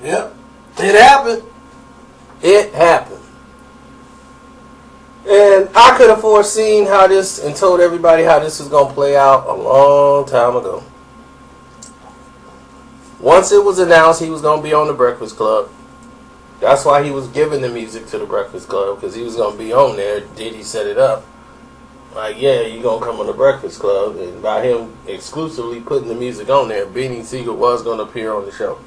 Yep. It happened. It happened. And I could have foreseen how this and told everybody how this was going to play out a long time ago. Once it was announced he was going to be on the Breakfast Club, that's why he was giving the music to the Breakfast Club, because he was going to be on there. Diddy set it up. Like, yeah, you're going to come on the Breakfast Club. And by him exclusively putting the music on there, Beanie Sigel was going to appear on the show.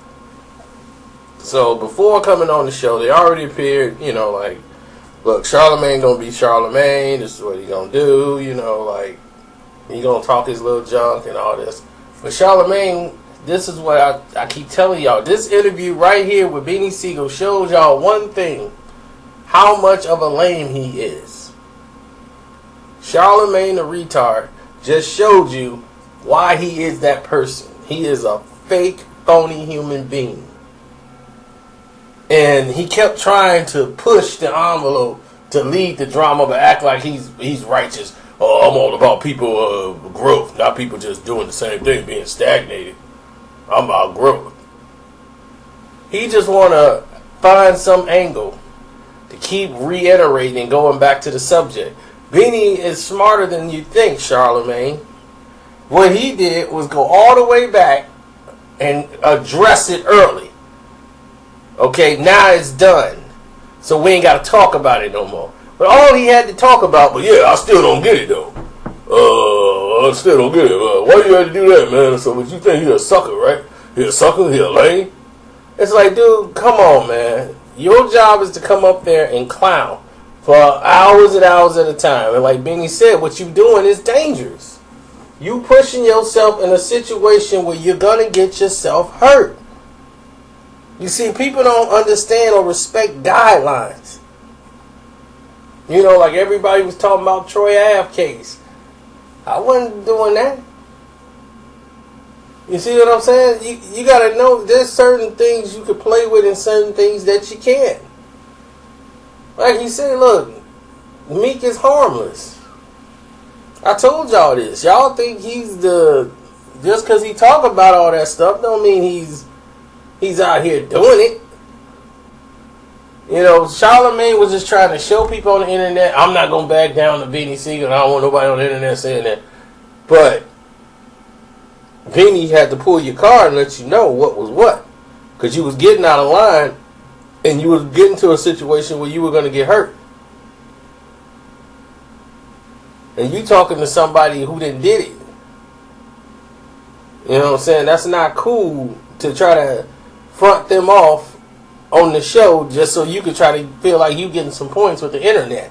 So before coming on the show, they already appeared, you know, like, look, Charlamagne going to be Charlamagne. This is what he going to do, you know, like, he going to talk his little junk and all this. But Charlamagne, this is what I keep telling y'all. This interview right here with Beanie Sigel shows y'all one thing. How much of a lame he is. Charlamagne the retard just showed you why he is that person. He is a fake, phony human being. And he kept trying to push the envelope to lead the drama, but act like he's righteous. Oh, I'm all about people growth, not people just doing the same thing, being stagnated. I'm about growth. He just want to find some angle to keep reiterating and going back to the subject. Beanie is smarter than you think, Charlamagne. What he did was go all the way back and address it early. Okay, now it's done. So we ain't got to talk about it no more. But all he had to talk about, but yeah, I still don't get it though. I still don't get it. Why you had to do that, man? So what you think he a sucker, right? He a sucker? He a lame? It's like, dude, come on, man. Your job is to come up there and clown for hours and hours at a time. And like Beanie said, what you doing is dangerous. You pushing yourself in a situation where you're going to get yourself hurt. You see, people don't understand or respect guidelines. You know, like everybody was talking about Troy Ave case. I wasn't doing that. You see what I'm saying? You got to know there's certain things you can play with and certain things that you can't. Like he said, look, Meek is harmless. I told y'all this. Y'all think he's just because he talk about all that stuff don't mean he's out here doing it. You know, Charlamagne was just trying to show people on the internet, I'm not going to back down to Beanie Sigel. I don't want nobody on the internet saying that. But Beanie had to pull your card and let you know what was what. Because you was getting out of line and you was getting to a situation where you were going to get hurt. And you talking to somebody who didn't did it. You know what I'm saying? That's not cool to try to front them off on the show just so you could try to feel like you getting some points with the internet.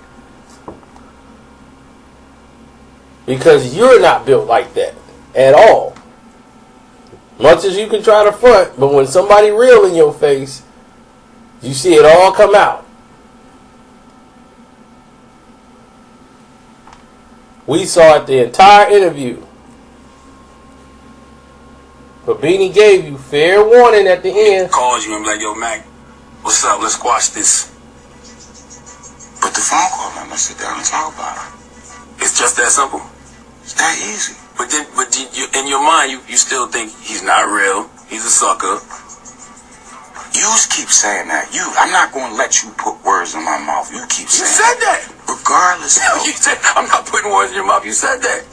Because you're not built like that at all. Much as you can try to front, but when somebody real in your face, you see it all come out. We saw it the entire interview. But Beanie gave you fair warning at the end. Calls you and be like, yo, Mac, what's up? Let's squash this. But the phone call, man, let's sit down and talk about it. It's just that simple. It's that easy. But you, in your mind, you still think he's not real. He's a sucker. You keep saying that. I'm not going to let you put words in my mouth. You keep saying You said that. Regardless. You said, I'm not putting words in your mouth. You said that.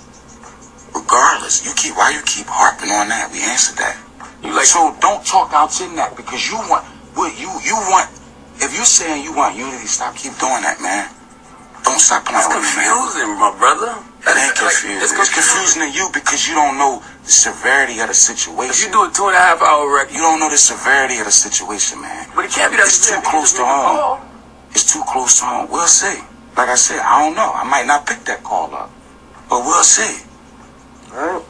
Regardless. Why you keep harping on that? We answered that. So don't talk out your neck because you want, if you're saying you want unity, keep doing that, man. Don't stop playing with me, man. It's confusing, my brother. It ain't confusing. It's confusing to you because you don't know the severity of the situation. If you do a 2.5 hour record, you don't know the severity of the situation, man. But it can't be that It's too close to home. It's too close to home. We'll see. Like I said, I don't know. I might not pick that call up. But we'll see. Alright.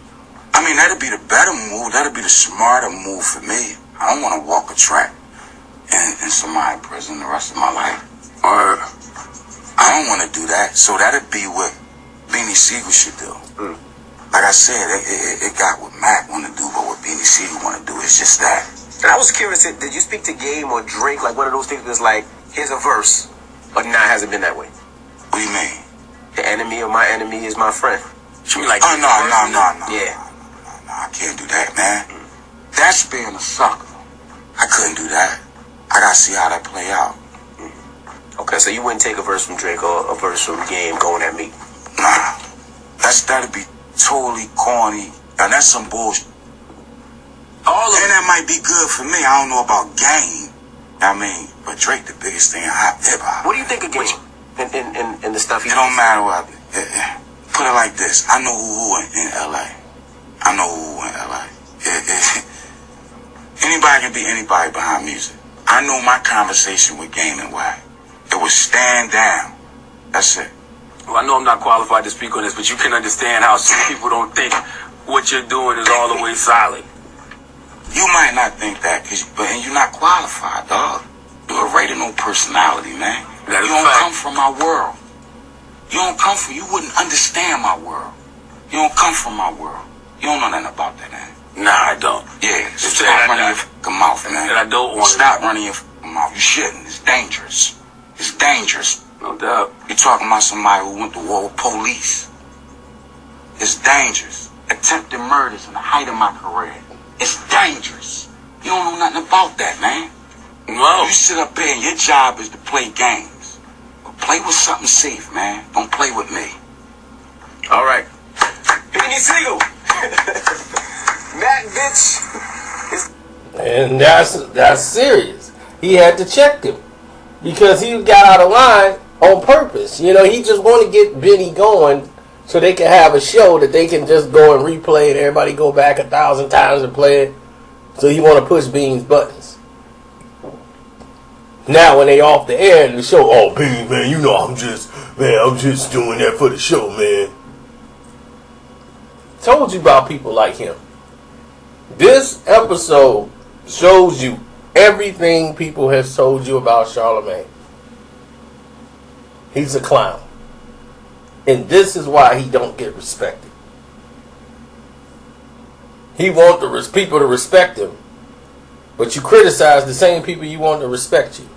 I mean, that'd be the better move. That'd be the smarter move for me. I don't want to walk a track in somebody's prison the rest of my life. Or I don't want to do that. So that'd be what Beanie Sigel should do. Like I said, it got what Mac want to do, but what Beanie Sigel want to do is just that. And I was curious, did you speak to Game or Drake, like one of those things that's like, here's a verse, but now it hasn't been that way? What do you mean? The enemy of my enemy is my friend. You mean like, oh, no. Yeah. No, I can't do that, man. That's being a sucker. I couldn't do that. see how that play out. Okay, so you wouldn't take a verse from Drake or a verse from Game going at me? Nah, that'd be totally corny, and that's some bullshit. And that might be good for me. I don't know about Game. I mean, but Drake the biggest thing in hip hop. What do you think of Game and the stuff he? It don't matter what. Put it like this: I know who in LA. I know who in LA. Anybody can be anybody behind music. I know my conversation with Game and Whack. It was stand down. That's it. Well, I know I'm not qualified to speak on this, but you can understand how some people don't think what you're doing is all the way solid. You might not think that, but you're not qualified, dog. You're a rational personality, man. That is you don't fact. come from my world. You wouldn't understand my world. You don't come from my world. You don't know nothing about that, man. Nah, I don't. Yeah, so stop running your fucking mouth, man. And I don't want Stop running your fucking mouth. You shouldn't. It's dangerous. It's dangerous. No doubt. You're talking about somebody who went to war with police. It's dangerous. Attempted murders in the height of my career. It's dangerous. You don't know nothing about that, man. No. You sit up here and your job is to play games. But play with something safe, man. Don't play with me. All right. Beanie Sigel. Mac, bitch. And that's serious. He had to check him because he got out of line on purpose. You know, he just wanted to get Benny going so they can have a show that they can just go and replay and everybody go back 1,000 times and play it. So he want to push Bean's buttons. Now when they off the air and the show, oh Bean, man, you know I'm just doing that for the show, man. Told you about people like him. This episode shows you everything people have told you about Charlamagne. He's a clown. And this is why he don't get respected. He want people to respect him. But you criticize the same people you want to respect you.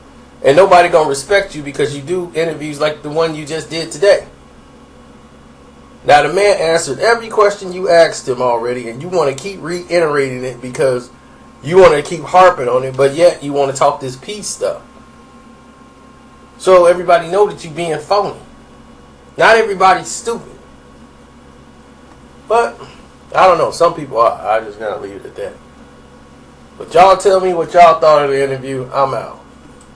And nobody gonna respect you because you do interviews like the one you just did today. Now the man answered every question you asked him already, and you want to keep reiterating it because you want to keep harping on it, but yet you want to talk this peace stuff. So everybody know that you being phony. Not everybody's stupid. But I don't know, some people are. I just gotta leave it at that. But y'all tell me what y'all thought of the interview. I'm out.